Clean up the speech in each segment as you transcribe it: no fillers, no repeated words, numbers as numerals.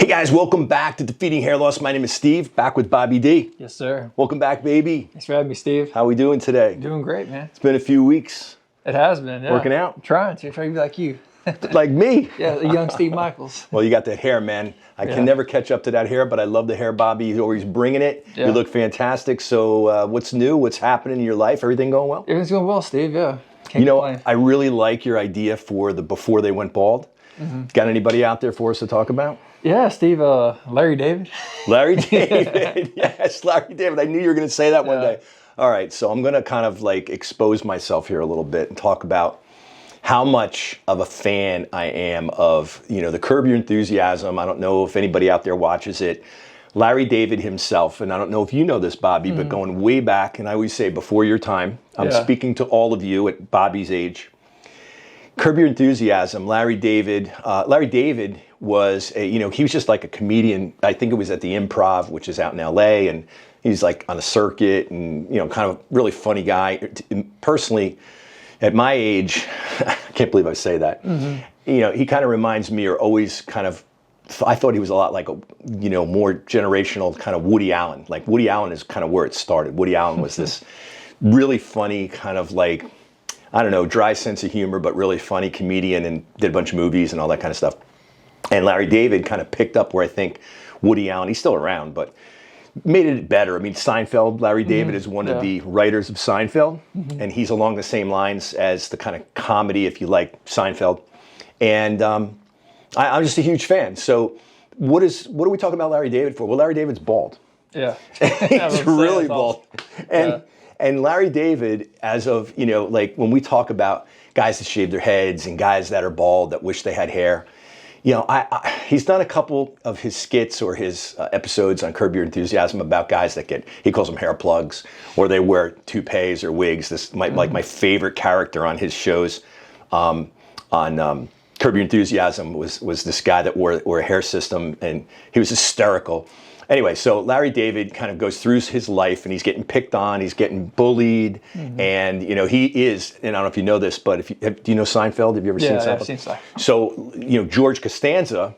Hey guys, welcome back to Defeating Hair Loss. My name is Steve, back with Bobby D. Yes, sir. Welcome back, baby. Thanks for having me, Steve. How we doing today? Doing great, man. It's been a few weeks. It has been, yeah. Working out? I'm trying to be like you. Like me. Yeah, the young Steve Michaels. Well, you got that hair, man. I can never catch up to that hair, but I love the hair, Bobby. You're always bringing it. Yeah. You look fantastic. So what's new? What's happening in your life? Everything going well? Everything's going well, Steve, yeah. Can't complain. I really like your idea for the before they went bald. Got anybody out there for us to talk about? Yeah, Steve, Larry David. Larry David. Yes, Larry David. I knew you were going to say that one day. All right, so I'm going to kind of like expose myself here a little bit and talk about how much of a fan I am of, the Curb Your Enthusiasm. I don't know if anybody out there watches it. Larry David himself, and I don't know if you know this, Bobby, but going way back, and I always say before your time, I'm speaking to all of you at Bobby's age. Curb Your Enthusiasm, Larry David. Larry David was he was just like a comedian. I think it was at the Improv, which is out in LA, and he's like on a circuit and, kind of really funny guy. Personally, at my age, I can't believe I say that. He kind of reminds me, or always kind of, I thought he was a lot like a, more generational kind of Woody Allen. Like Woody Allen is kind of where it started. Woody Allen was this really funny kind of like, I don't know, dry sense of humor, but really funny comedian, and did a bunch of movies and all that kind of stuff. And Larry David kind of picked up where I think Woody Allen, he's still around, but made it better. I mean, Seinfeld, Larry David is one of the writers of Seinfeld, and he's along the same lines as the kind of comedy, if you like, Seinfeld. And I'm just a huge fan. So what are we talking about Larry David for? Well, Larry David's bald. Yeah. He's really bald. And Larry David, as of, like when we talk about guys that shave their heads and guys that are bald that wish they had hair, he's done a couple of his skits or his episodes on Curb Your Enthusiasm about guys that he calls them hair plugs, or they wear toupees or wigs. This like my favorite character on his shows on Curb Your Enthusiasm was this guy that wore a hair system, and he was hysterical. Anyway, so Larry David kind of goes through his life, and he's getting picked on, he's getting bullied, and he is, and I don't know if you know this, but do you know Seinfeld? Have you ever seen Seinfeld? Yeah, I've seen Seinfeld. So, George Costanza,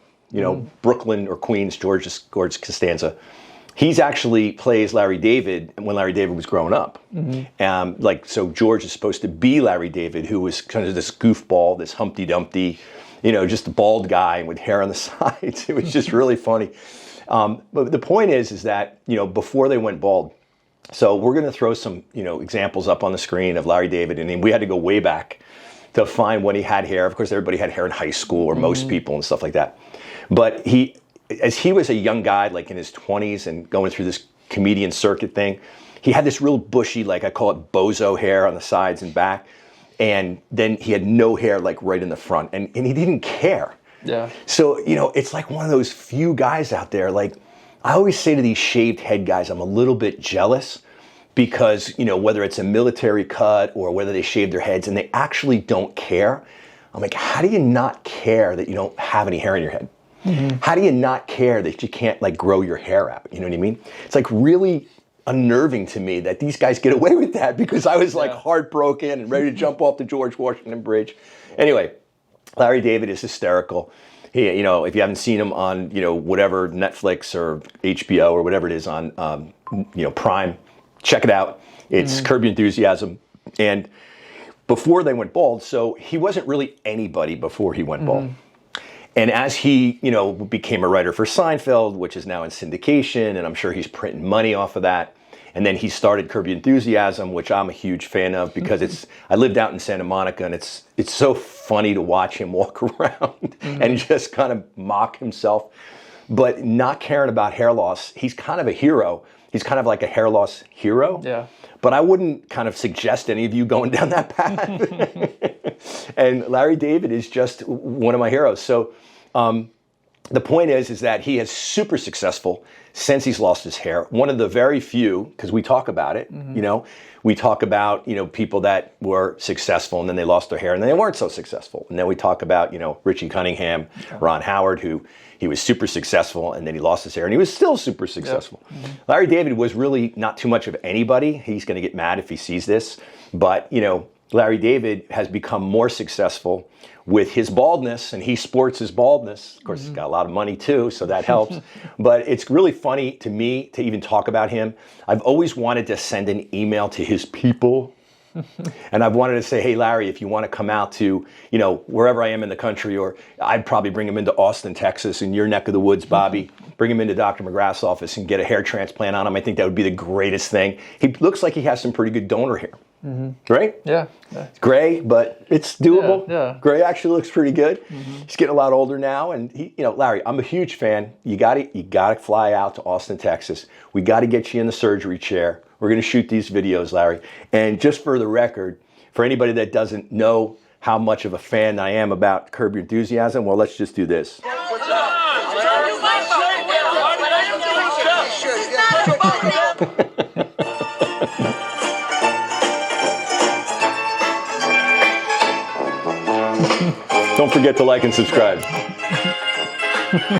Brooklyn or Queens, George Costanza, he's actually plays Larry David when Larry David was growing up. So George is supposed to be Larry David, who was kind of this goofball, this Humpty Dumpty, just a bald guy with hair on the sides. It was just really funny. But the point is that, before they went bald, so we're going to throw some, examples up on the screen of Larry David. And we had to go way back to find when he had hair. Of course, everybody had hair in high school, or most people and stuff like that. But as he was a young guy, like in his 20s and going through this comedian circuit thing, he had this real bushy, like I call it bozo hair on the sides and back. And then he had no hair, like right in the front. And he didn't care. Yeah. So, it's like one of those few guys out there. Like, I always say to these shaved head guys, I'm a little bit jealous because, whether it's a military cut or whether they shave their heads and they actually don't care. I'm like, how do you not care that you don't have any hair in your head? How do you not care that you can't like grow your hair out? You know what I mean? It's like really unnerving to me that these guys get away with that, because I was like heartbroken and ready to jump off the George Washington Bridge. Anyway, Larry David is hysterical. He, if you haven't seen him on, whatever Netflix or HBO or whatever it is on, Prime, check it out. It's Curb Your Enthusiasm. And before they went bald, so he wasn't really anybody before he went bald. And as he, became a writer for Seinfeld, which is now in syndication, and I'm sure he's printing money off of that. And then he started Curb Your Enthusiasm, which I'm a huge fan of, because I lived out in Santa Monica, and it's so funny to watch him walk around and just kind of mock himself, but not caring about hair loss. He's kind of a hero. He's kind of like a hair loss hero. Yeah. But I wouldn't kind of suggest any of you going down that path. And Larry David is just one of my heroes. So the point is that he is super successful since he's lost his hair. One of the very few, because we talk about it, we talk about, people that were successful and then they lost their hair and then they weren't so successful. And then we talk about, Richie Cunningham, Ron Howard, who he was super successful and then he lost his hair and he was still super successful. Larry David was really not too much of anybody. He's going to get mad if he sees this, but, Larry David has become more successful with his baldness, and he sports his baldness. Of course, he's got a lot of money too, so that helps. But it's really funny to me to even talk about him. I've always wanted to send an email to his people. And I've wanted to say, hey, Larry, if you want to come out to, wherever I am in the country, or I'd probably bring him into Austin, Texas, in your neck of the woods, Bobby, bring him into Dr. McGrath's office and get a hair transplant on him. I think that would be the greatest thing. He looks like he has some pretty good donor hair. Right? Yeah. It's gray, but it's doable. Yeah. Gray actually looks pretty good. He's getting a lot older now, and Larry, I'm a huge fan. You got to fly out to Austin, Texas. We got to get you in the surgery chair. We're going to shoot these videos, Larry. And just for the record, for anybody that doesn't know how much of a fan I am about Curb Your Enthusiasm, well, let's just do this. Don't forget to like and subscribe.